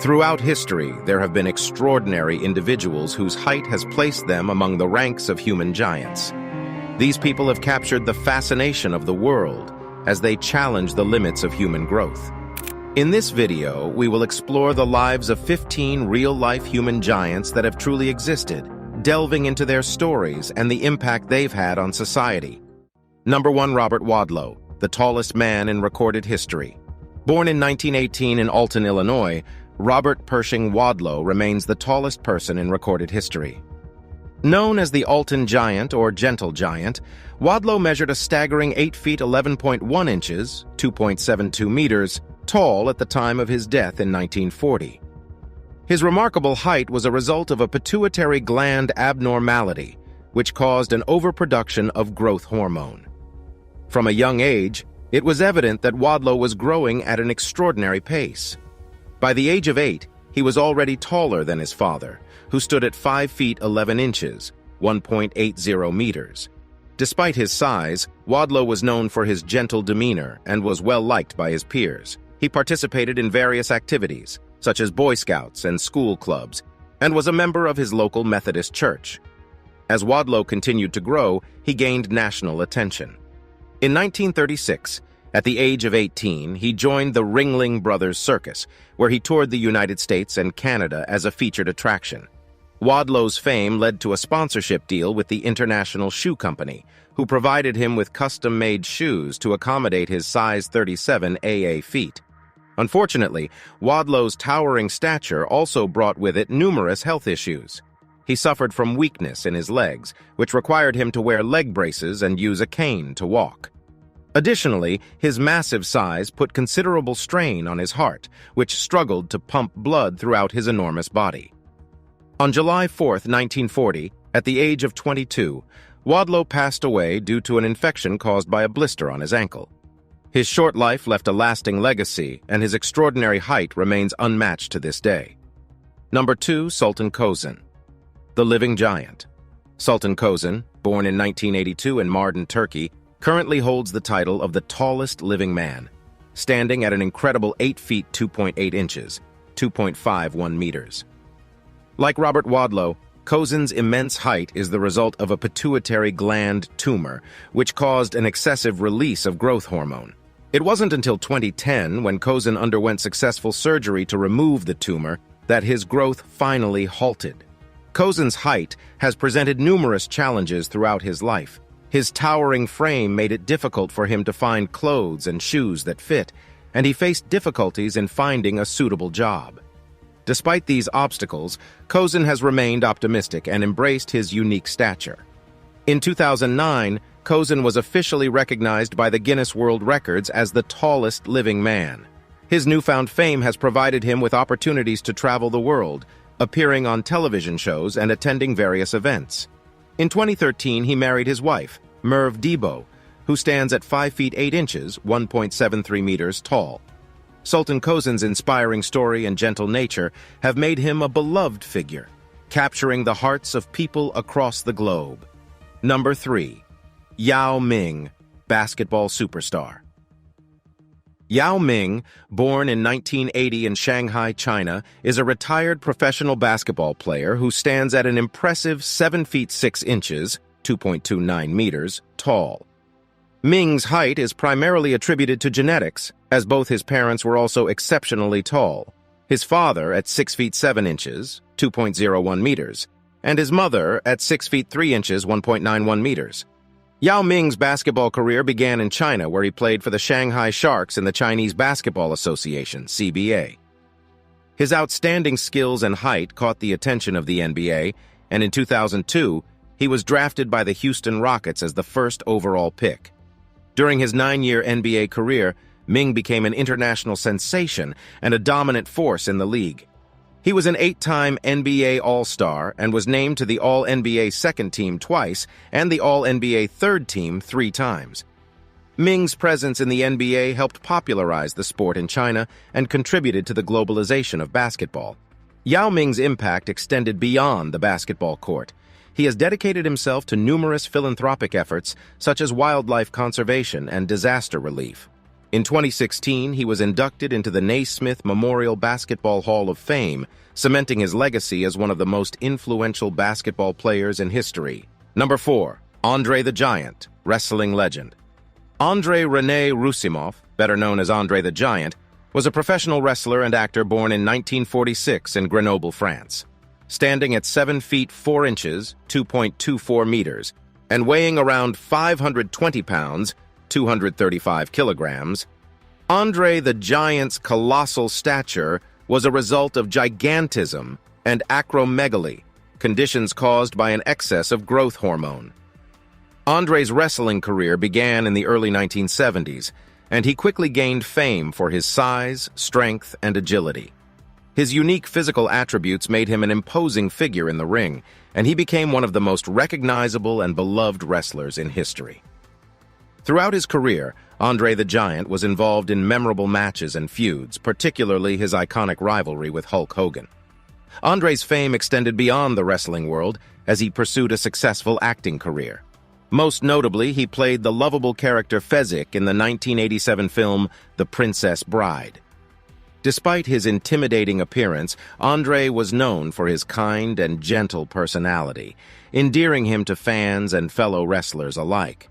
Throughout history, there have been extraordinary individuals whose height has placed them among the ranks of human giants. These people have captured the fascination of the world as they challenge the limits of human growth. In this video, we will explore the lives of 15 real-life human giants that have truly existed, delving into their stories and the impact they've had on society. Number 1. Robert Wadlow, the tallest man in recorded history. Born in 1918 in Alton, Illinois, Robert Pershing Wadlow remains the tallest person in recorded history. Known as the Alton Giant or Gentle Giant, Wadlow measured a staggering 8 feet 11.1 inches, 2.72 meters, tall at the time of his death in 1940. His remarkable height was a result of a pituitary gland abnormality, which caused an overproduction of growth hormone. From a young age, it was evident that Wadlow was growing at an extraordinary pace. By the age of 8, he was already taller than his father, who stood at 5 feet 11 inches, 1.80 meters. Despite his size, Wadlow was known for his gentle demeanor and was well liked by his peers. He participated in various activities, such as Boy Scouts and school clubs, and was a member of his local Methodist church. As Wadlow continued to grow, he gained national attention. In 1936, at the age of 18, he joined the Ringling Brothers Circus, where he toured the United States and Canada as a featured attraction. Wadlow's fame led to a sponsorship deal with the International Shoe Company, who provided him with custom-made shoes to accommodate his size 37 AA feet. Unfortunately, Wadlow's towering stature also brought with it numerous health issues. He suffered from weakness in his legs, which required him to wear leg braces and use a cane to walk. Additionally, his massive size put considerable strain on his heart, which struggled to pump blood throughout his enormous body. On July 4, 1940, at the age of 22, Wadlow passed away due to an infection caused by a blister on his ankle. His short life left a lasting legacy, and his extraordinary height remains unmatched to this day. Number 2. Sultan Kösen, the living giant. Sultan Kösen, born in 1982 in Mardin, Turkey, currently holds the title of the tallest living man, standing at an incredible 8 feet 2.8 inches, 2.51 meters. Like Robert Wadlow, Kösen's immense height is the result of a pituitary gland tumor, which caused an excessive release of growth hormone. It wasn't until 2010, when Kösen underwent successful surgery to remove the tumor, that his growth finally halted. Kösen's height has presented numerous challenges throughout his life. His towering frame made it difficult for him to find clothes and shoes that fit, and he faced difficulties in finding a suitable job. Despite these obstacles, Kösen has remained optimistic and embraced his unique stature. In 2009, Kösen was officially recognized by the Guinness World Records as the tallest living man. His newfound fame has provided him with opportunities to travel the world, appearing on television shows and attending various events. In 2013, he married his wife, Merve Debo, who stands at 5 feet 8 inches, 1.73 meters tall. Sultan Kösen's inspiring story and gentle nature have made him a beloved figure, capturing the hearts of people across the globe. Number 3. Yao Ming, basketball superstar. Yao Ming, born in 1980 in Shanghai, China, is a retired professional basketball player who stands at an impressive 7 feet 6 inches, 2.29 meters, tall. Ming's height is primarily attributed to genetics, as both his parents were also exceptionally tall. His father at 6 feet 7 inches, 2.01 meters, and his mother at 6 feet 3 inches, 1.91 meters. Yao Ming's basketball career began in China, where he played for the Shanghai Sharks in the Chinese Basketball Association, CBA. His outstanding skills and height caught the attention of the NBA, and in 2002, he was drafted by the Houston Rockets as the first overall pick. During his 9-year NBA career, Ming became an international sensation and a dominant force in the league. He was an 8-time NBA All-Star and was named to the All-NBA Second Team twice and the All-NBA Third Team 3 times. Ming's presence in the NBA helped popularize the sport in China and contributed to the globalization of basketball. Yao Ming's impact extended beyond the basketball court. He has dedicated himself to numerous philanthropic efforts, such as wildlife conservation and disaster relief. In 2016, he was inducted into the Naismith Memorial Basketball Hall of Fame, cementing his legacy as one of the most influential basketball players in history. Number 4. Andre the Giant, wrestling legend. Andre Rene Roussimoff, better known as Andre the Giant, was a professional wrestler and actor born in 1946 in Grenoble, France. Standing at 7 feet 4 inches, 2.24 meters, and weighing around 520 pounds, 235 kilograms, Andre the Giant's colossal stature was a result of gigantism and acromegaly, conditions caused by an excess of growth hormone. Andre's wrestling career began in the early 1970s, and he quickly gained fame for his size, strength, and agility. His unique physical attributes made him an imposing figure in the ring, and he became one of the most recognizable and beloved wrestlers in history. Throughout his career, Andre the Giant was involved in memorable matches and feuds, particularly his iconic rivalry with Hulk Hogan. Andre's fame extended beyond the wrestling world as he pursued a successful acting career. Most notably, he played the lovable character Fezzik in the 1987 film The Princess Bride. Despite his intimidating appearance, Andre was known for his kind and gentle personality, endearing him to fans and fellow wrestlers alike.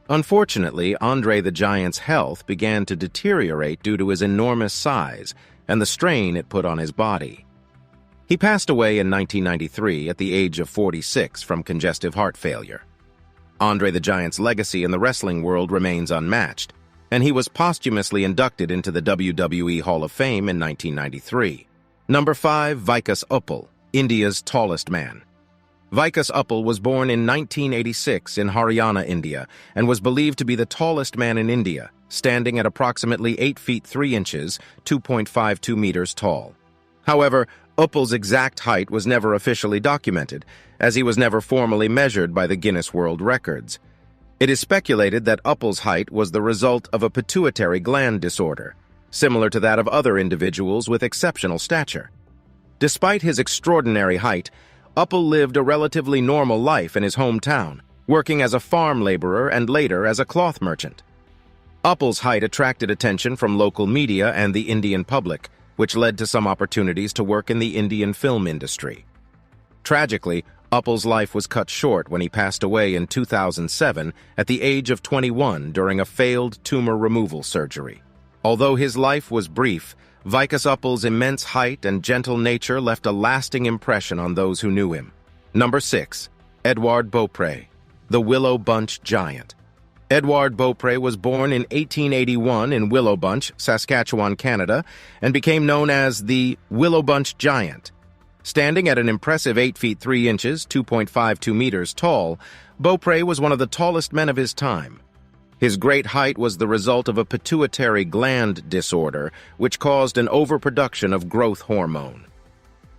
Unfortunately, Andre the Giant's health began to deteriorate due to his enormous size and the strain it put on his body. He passed away in 1993 at the age of 46 from congestive heart failure. Andre the Giant's legacy in the wrestling world remains unmatched, and he was posthumously inducted into the WWE Hall of Fame in 1993. Number 5. Vikas Uppal, India's tallest man. Vikas Uppal was born in 1986 in Haryana, India, and was believed to be the tallest man in India, standing at approximately 8 feet 3 inches, 2.52 meters tall. However, Uppal's exact height was never officially documented, as he was never formally measured by the Guinness World Records. It is speculated that Uppal's height was the result of a pituitary gland disorder, similar to that of other individuals with exceptional stature. Despite his extraordinary height, Uppal lived a relatively normal life in his hometown, working as a farm laborer and later as a cloth merchant. Uppal's height attracted attention from local media and the Indian public, which led to some opportunities to work in the Indian film industry. Tragically, Uppal's life was cut short when he passed away in 2007 at the age of 21 during a failed tumor removal surgery. Although his life was brief, Vikas Uppal's immense height and gentle nature left a lasting impression on those who knew him. Number 6. Edouard Beaupré, the Willow Bunch Giant. Edouard Beaupré was born in 1881 in Willow Bunch, Saskatchewan, Canada, and became known as the Willow Bunch Giant. Standing at an impressive 8 feet 3 inches, 2.52 meters tall, Beaupré was one of the tallest men of his time. His great height was the result of a pituitary gland disorder, which caused an overproduction of growth hormone.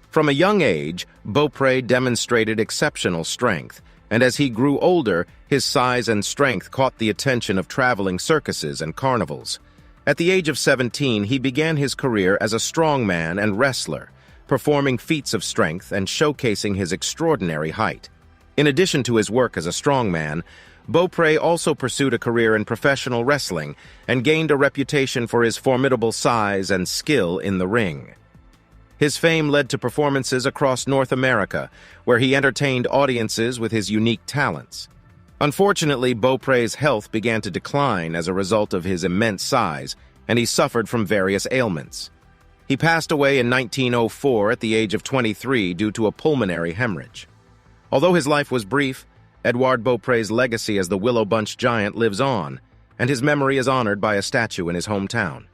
From a young age, Beaupré demonstrated exceptional strength, and as he grew older, his size and strength caught the attention of traveling circuses and carnivals. At the age of 17, he began his career as a strongman and wrestler, performing feats of strength and showcasing his extraordinary height. In addition to his work as a strongman, Beaupré also pursued a career in professional wrestling and gained a reputation for his formidable size and skill in the ring. His fame led to performances across North America, where he entertained audiences with his unique talents. Unfortunately, Beaupré's health began to decline as a result of his immense size, and he suffered from various ailments. He passed away in 1904 at the age of 23 due to a pulmonary hemorrhage. Although his life was brief, Edouard Beaupré's legacy as the Willow Bunch Giant lives on, and his memory is honored by a statue in his hometown.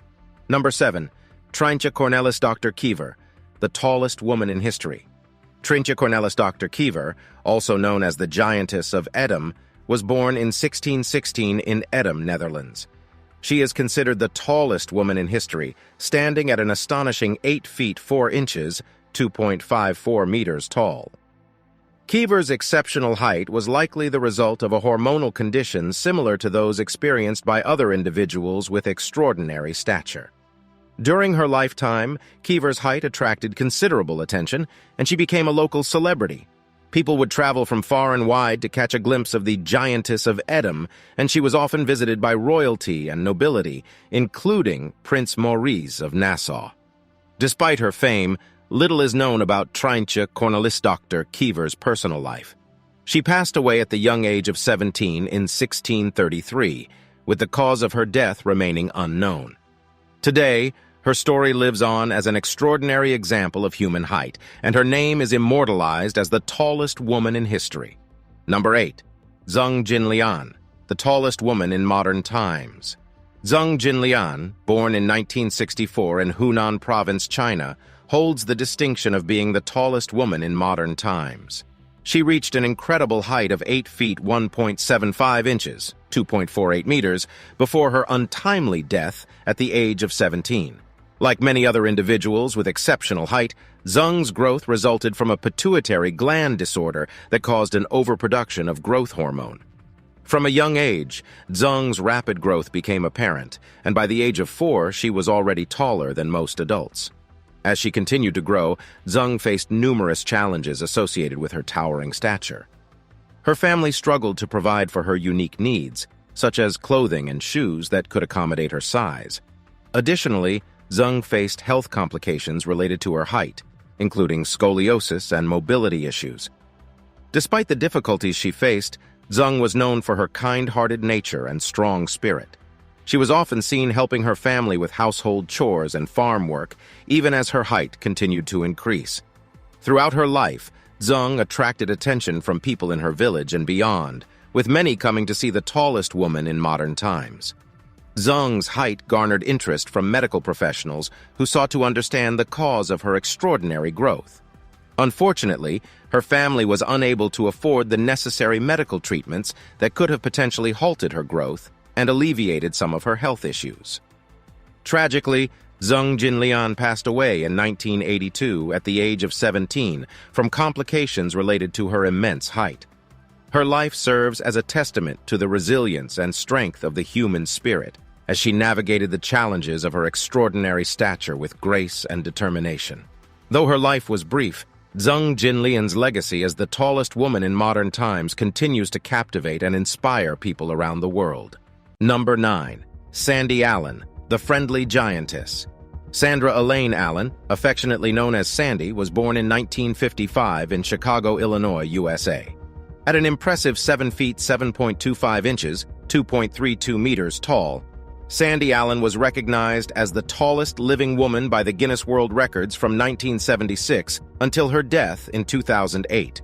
Number 7. Treintje Cornelis Dr. Kiever, the tallest woman in history. Treintje Cornelis Dr. Kiever, also known as the Giantess of Edam, was born in 1616 in Edam, Netherlands. She is considered the tallest woman in history, standing at an astonishing 8 feet 4 inches, 2.54 meters tall. Kiever's exceptional height was likely the result of a hormonal condition similar to those experienced by other individuals with extraordinary stature. During her lifetime, Kiever's height attracted considerable attention, and she became a local celebrity. People would travel from far and wide to catch a glimpse of the Giantess of Edom, and she was often visited by royalty and nobility, including Prince Maurice of Nassau. Despite her fame, little is known about Treintje Cornelisdochter Kiever's personal life. She passed away at the young age of 17 in 1633, with the cause of her death remaining unknown. Today, her story lives on as an extraordinary example of human height, and her name is immortalized as the tallest woman in history. Number 8. Zheng Jinlian, the tallest woman in modern times. Zheng Jinlian, born in 1964 in Hunan Province, China, holds the distinction of being the tallest woman in modern times. She reached an incredible height of 8 feet 1.75 inches, 2.48 meters, before her untimely death at the age of 17. Like many other individuals with exceptional height, Zheng's growth resulted from a pituitary gland disorder that caused an overproduction of growth hormone. From a young age, Zheng's rapid growth became apparent, and by the age of 4, she was already taller than most adults. As she continued to grow, Zheng faced numerous challenges associated with her towering stature. Her family struggled to provide for her unique needs, such as clothing and shoes that could accommodate her size. Additionally, Zheng faced health complications related to her height, including scoliosis and mobility issues. Despite the difficulties she faced, Zheng was known for her kind-hearted nature and strong spirit. She was often seen helping her family with household chores and farm work, even as her height continued to increase. Throughout her life, Zheng attracted attention from people in her village and beyond, with many coming to see the tallest woman in modern times. Zheng's height garnered interest from medical professionals who sought to understand the cause of her extraordinary growth. Unfortunately, her family was unable to afford the necessary medical treatments that could have potentially halted her growth and alleviated some of her health issues. Tragically, Zheng Jinlian passed away in 1982 at the age of 17 from complications related to her immense height. Her life serves as a testament to the resilience and strength of the human spirit, as she navigated the challenges of her extraordinary stature with grace and determination. Though her life was brief, Zheng Jinlian's legacy as the tallest woman in modern times continues to captivate and inspire people around the world. Number 9. Sandy Allen, the Friendly Giantess. Sandra Elaine Allen, affectionately known as Sandy, was born in 1955 in Chicago, Illinois, USA. At an impressive 7 feet 7.25 inches, 2.32 meters tall, Sandy Allen was recognized as the tallest living woman by the Guinness World Records from 1976 until her death in 2008.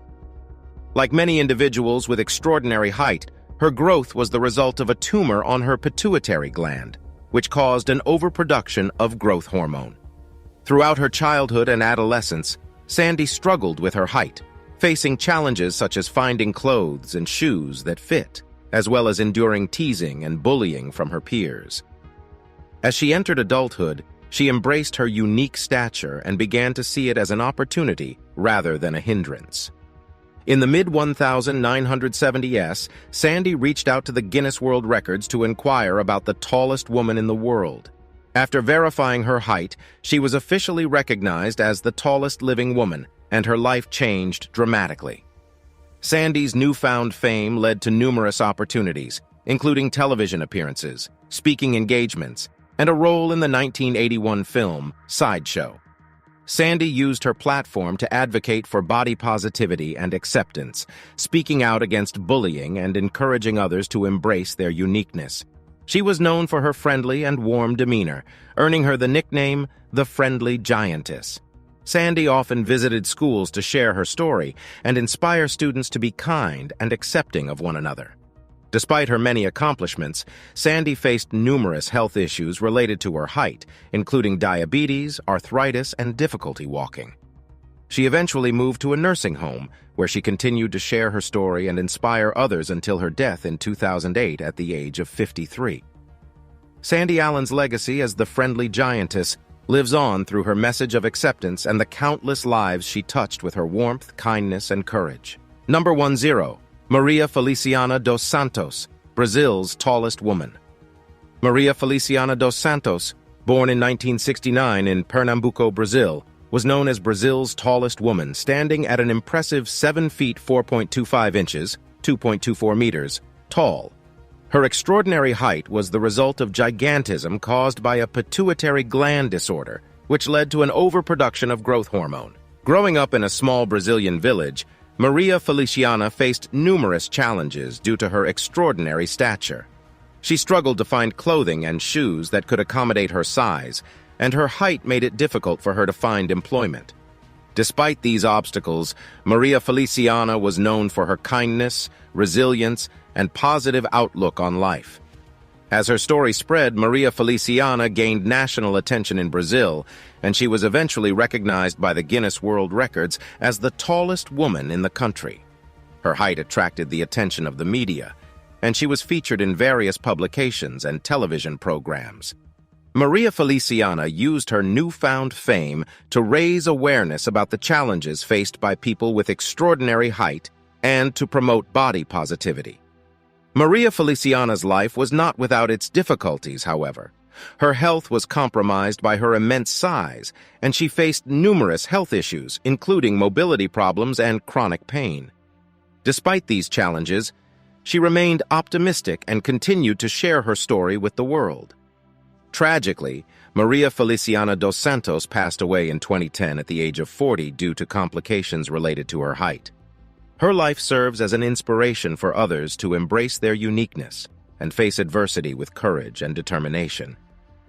Like many individuals with extraordinary height, her growth was the result of a tumor on her pituitary gland, which caused an overproduction of growth hormone. Throughout her childhood and adolescence, Sandy struggled with her height, facing challenges such as finding clothes and shoes that fit, as well as enduring teasing and bullying from her peers. As she entered adulthood, she embraced her unique stature and began to see it as an opportunity rather than a hindrance. In the mid-1970s, Sandy reached out to the Guinness World Records to inquire about the tallest woman in the world. After verifying her height, she was officially recognized as the tallest living woman, and her life changed dramatically. Sandy's newfound fame led to numerous opportunities, including television appearances, speaking engagements, and a role in the 1981 film Sideshow. Sandy used her platform to advocate for body positivity and acceptance, speaking out against bullying and encouraging others to embrace their uniqueness. She was known for her friendly and warm demeanor, earning her the nickname the Friendly Giantess. Sandy often visited schools to share her story and inspire students to be kind and accepting of one another. Despite her many accomplishments, Sandy faced numerous health issues related to her height, including diabetes, arthritis, and difficulty walking. She eventually moved to a nursing home, where she continued to share her story and inspire others until her death in 2008 at the age of 53. Sandy Allen's legacy as the Friendly Giantess lives on through her message of acceptance and the countless lives she touched with her warmth, kindness, and courage. Number 10. Maria Feliciana dos Santos, Brazil's tallest woman. Maria Feliciana dos Santos, born in 1969 in Pernambuco, Brazil, was known as Brazil's tallest woman, standing at an impressive 7 feet 4.25 inches, 2.24 meters, tall. Her extraordinary height was the result of gigantism caused by a pituitary gland disorder, which led to an overproduction of growth hormone. Growing up in a small Brazilian village, Maria Feliciana faced numerous challenges due to her extraordinary stature. She struggled to find clothing and shoes that could accommodate her size, and her height made it difficult for her to find employment. Despite these obstacles, Maria Feliciana was known for her kindness, resilience, and positive outlook on life. As her story spread, Maria Feliciana gained national attention in Brazil, and she was eventually recognized by the Guinness World Records as the tallest woman in the country. Her height attracted the attention of the media, and she was featured in various publications and television programs. Maria Feliciana used her newfound fame to raise awareness about the challenges faced by people with extraordinary height and to promote body positivity. Maria Feliciana's life was not without its difficulties, however. Her health was compromised by her immense size, and she faced numerous health issues, including mobility problems and chronic pain. Despite these challenges, she remained optimistic and continued to share her story with the world. Tragically, Maria Feliciana dos Santos passed away in 2010 at the age of 40 due to complications related to her height. Her life serves as an inspiration for others to embrace their uniqueness and face adversity with courage and determination.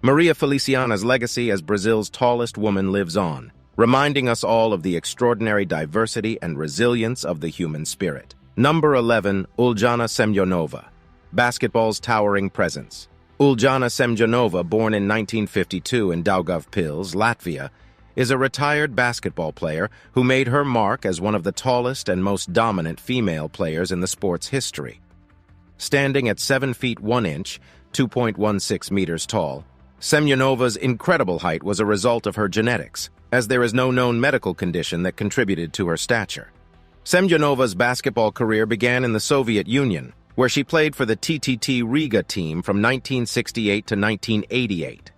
Maria Feliciana's legacy as Brazil's tallest woman lives on, reminding us all of the extraordinary diversity and resilience of the human spirit. Number 11, Uljana Semjonova. Basketball's towering presence. Uljana Semjonova, born in 1952 in Daugavpils, Latvia, is a retired basketball player who made her mark as one of the tallest and most dominant female players in the sport's history. Standing at 7 feet 1 inch, 2.16 meters tall, Semjonova's incredible height was a result of her genetics, as there is no known medical condition that contributed to her stature. Semjonova's basketball career began in the Soviet Union, where she played for the TTT Riga team from 1968 to 1988.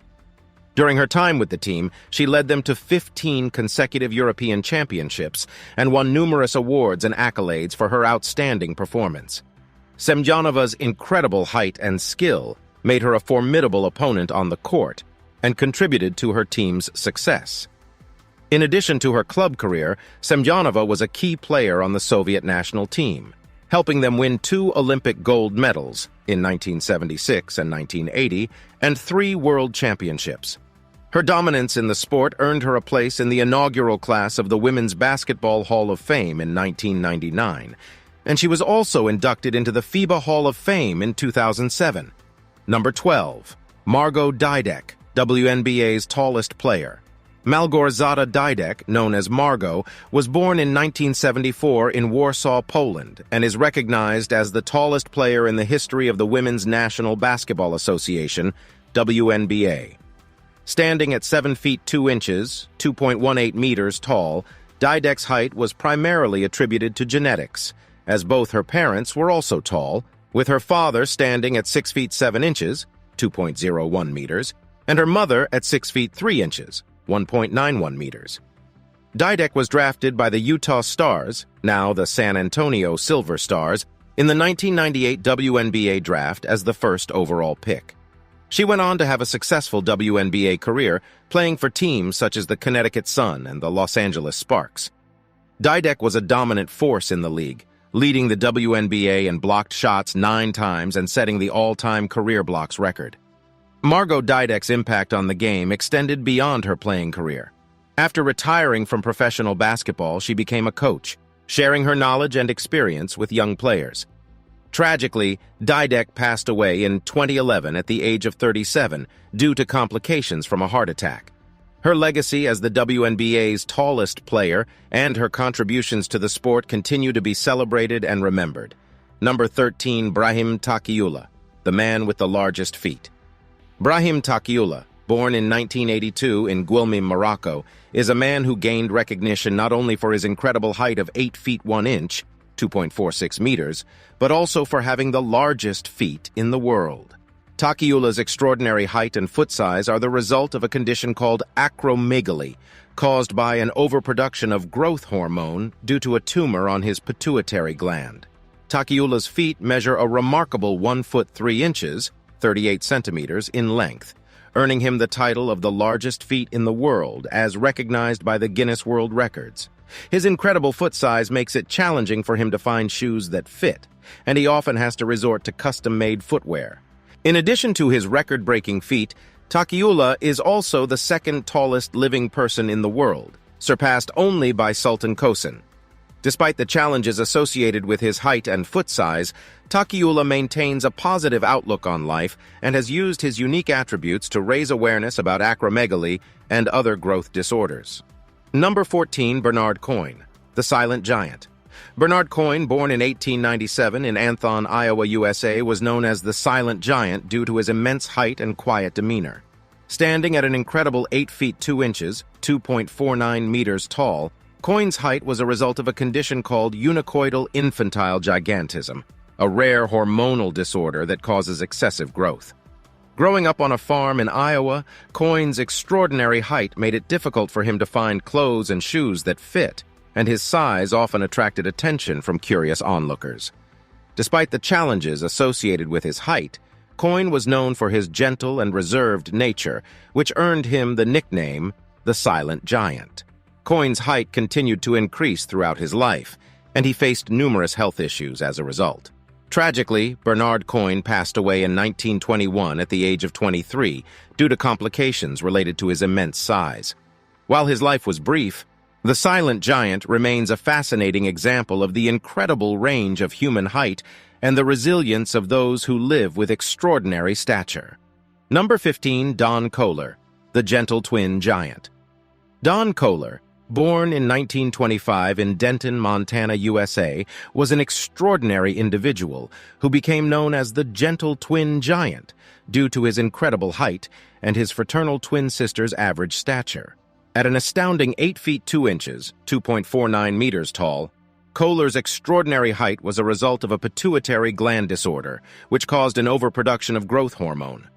During her time with the team, she led them to 15 consecutive European championships and won numerous awards and accolades for her outstanding performance. Semjonova's incredible height and skill made her a formidable opponent on the court and contributed to her team's success. In addition to her club career, Semjonova was a key player on the Soviet national team, helping them win 2 Olympic gold medals in 1976 and 1980 and 3 world championships. Her dominance in the sport earned her a place in the inaugural class of the Women's Basketball Hall of Fame in 1999, and she was also inducted into the FIBA Hall of Fame in 2007. Number 12, Margot Didek, WNBA's tallest player. Malgorzata Didek, known as Margot, was born in 1974 in Warsaw, Poland, and is recognized as the tallest player in the history of the Women's National Basketball Association, WNBA. Standing at 7 feet 2 inches, 2.18 meters tall, Didek's height was primarily attributed to genetics, as both her parents were also tall, with her father standing at 6 feet 7 inches, 2.01 meters, and her mother at 6 feet 3 inches, 1.91 meters. Didek was drafted by the Utah Stars, now the San Antonio Silver Stars, in the 1998 WNBA draft as the first overall pick. She went on to have a successful WNBA career, playing for teams such as the Connecticut Sun and the Los Angeles Sparks. Didek was a dominant force in the league, leading the WNBA in blocked shots 9 times and setting the all-time career blocks record. Margot Didek's impact on the game extended beyond her playing career. After retiring from professional basketball, she became a coach, sharing her knowledge and experience with young players. Tragically, Didek passed away in 2011 at the age of 37 due to complications from a heart attack. Her legacy as the WNBA's tallest player and her contributions to the sport continue to be celebrated and remembered. Number 13, Brahim Taqiullah, the man with the largest feet. Brahim Taqiullah, born in 1982 in Guilmim, Morocco, is a man who gained recognition not only for his incredible height of 8 feet 1 inch, 2.46 meters, but also for having the largest feet in the world. Taqiullah's extraordinary height and foot size are the result of a condition called acromegaly, caused by an overproduction of growth hormone due to a tumor on his pituitary gland. Takiula's feet measure a remarkable 1 foot 3 inches, 38 centimeters, in length, earning him the title of the largest feet in the world as recognized by the Guinness World Records. His incredible foot size makes it challenging for him to find shoes that fit, and he often has to resort to custom-made footwear. In addition to his record-breaking feat, Takiula is also the second tallest living person in the world, surpassed only by Sultan Kosen. Despite the challenges associated with his height and foot size, Takiula maintains a positive outlook on life and has used his unique attributes to raise awareness about acromegaly and other growth disorders. Number 14. Bernard Coyne, the Silent Giant. Bernard Coyne, born in 1897 in Anthon, Iowa, USA, was known as the Silent Giant due to his immense height and quiet demeanor. Standing at an incredible 8 feet 2 inches, 2.49 meters tall, Coyne's height was a result of a condition called unicoidal infantile gigantism, a rare hormonal disorder that causes excessive growth. Growing up on a farm in Iowa, Coyne's extraordinary height made it difficult for him to find clothes and shoes that fit, and his size often attracted attention from curious onlookers. Despite the challenges associated with his height, Coyne was known for his gentle and reserved nature, which earned him the nickname the Silent Giant. Coyne's height continued to increase throughout his life, and he faced numerous health issues as a result. Tragically, Bernard Coyne passed away in 1921 at the age of 23 due to complications related to his immense size. While his life was brief, the Silent Giant remains a fascinating example of the incredible range of human height and the resilience of those who live with extraordinary stature. Number 15. Don Kohler, the Gentle Twin Giant. Don Kohler, born in 1925 in Denton, Montana, USA, was an extraordinary individual who became known as the Gentle Twin Giant due to his incredible height and his fraternal twin sister's average stature. At an astounding 8 feet 2 inches, 2.49 meters tall, Kohler's extraordinary height was a result of a pituitary gland disorder, which caused an overproduction of growth hormone.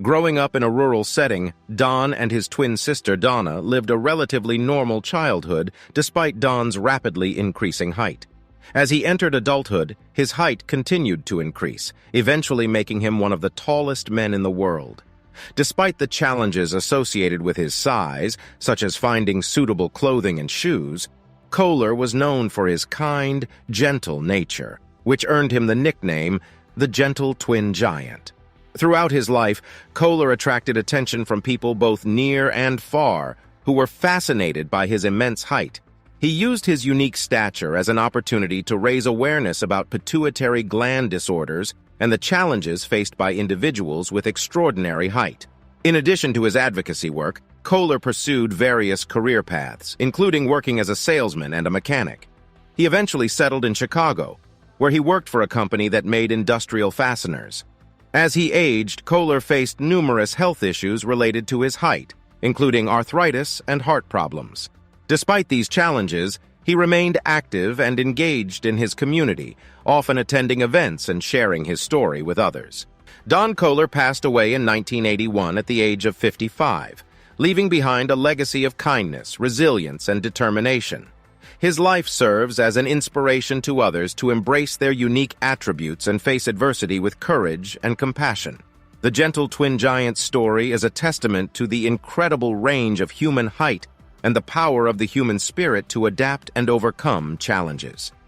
Growing up in a rural setting, Don and his twin sister Donna lived a relatively normal childhood despite Don's rapidly increasing height. As he entered adulthood, his height continued to increase, eventually making him one of the tallest men in the world. Despite the challenges associated with his size, such as finding suitable clothing and shoes, Kohler was known for his kind, gentle nature, which earned him the nickname the Gentle Twin Giant. Throughout his life, Kohler attracted attention from people both near and far who were fascinated by his immense height. He used his unique stature as an opportunity to raise awareness about pituitary gland disorders and the challenges faced by individuals with extraordinary height. In addition to his advocacy work, Kohler pursued various career paths, including working as a salesman and a mechanic. He eventually settled in Chicago, where he worked for a company that made industrial fasteners. As he aged, Kohler faced numerous health issues related to his height, including arthritis and heart problems. Despite these challenges, he remained active and engaged in his community, often attending events and sharing his story with others. Don Kohler passed away in 1981 at the age of 55, leaving behind a legacy of kindness, resilience, and determination. His life serves as an inspiration to others to embrace their unique attributes and face adversity with courage and compassion. The Gentle Twin Giant's story is a testament to the incredible range of human height and the power of the human spirit to adapt and overcome challenges.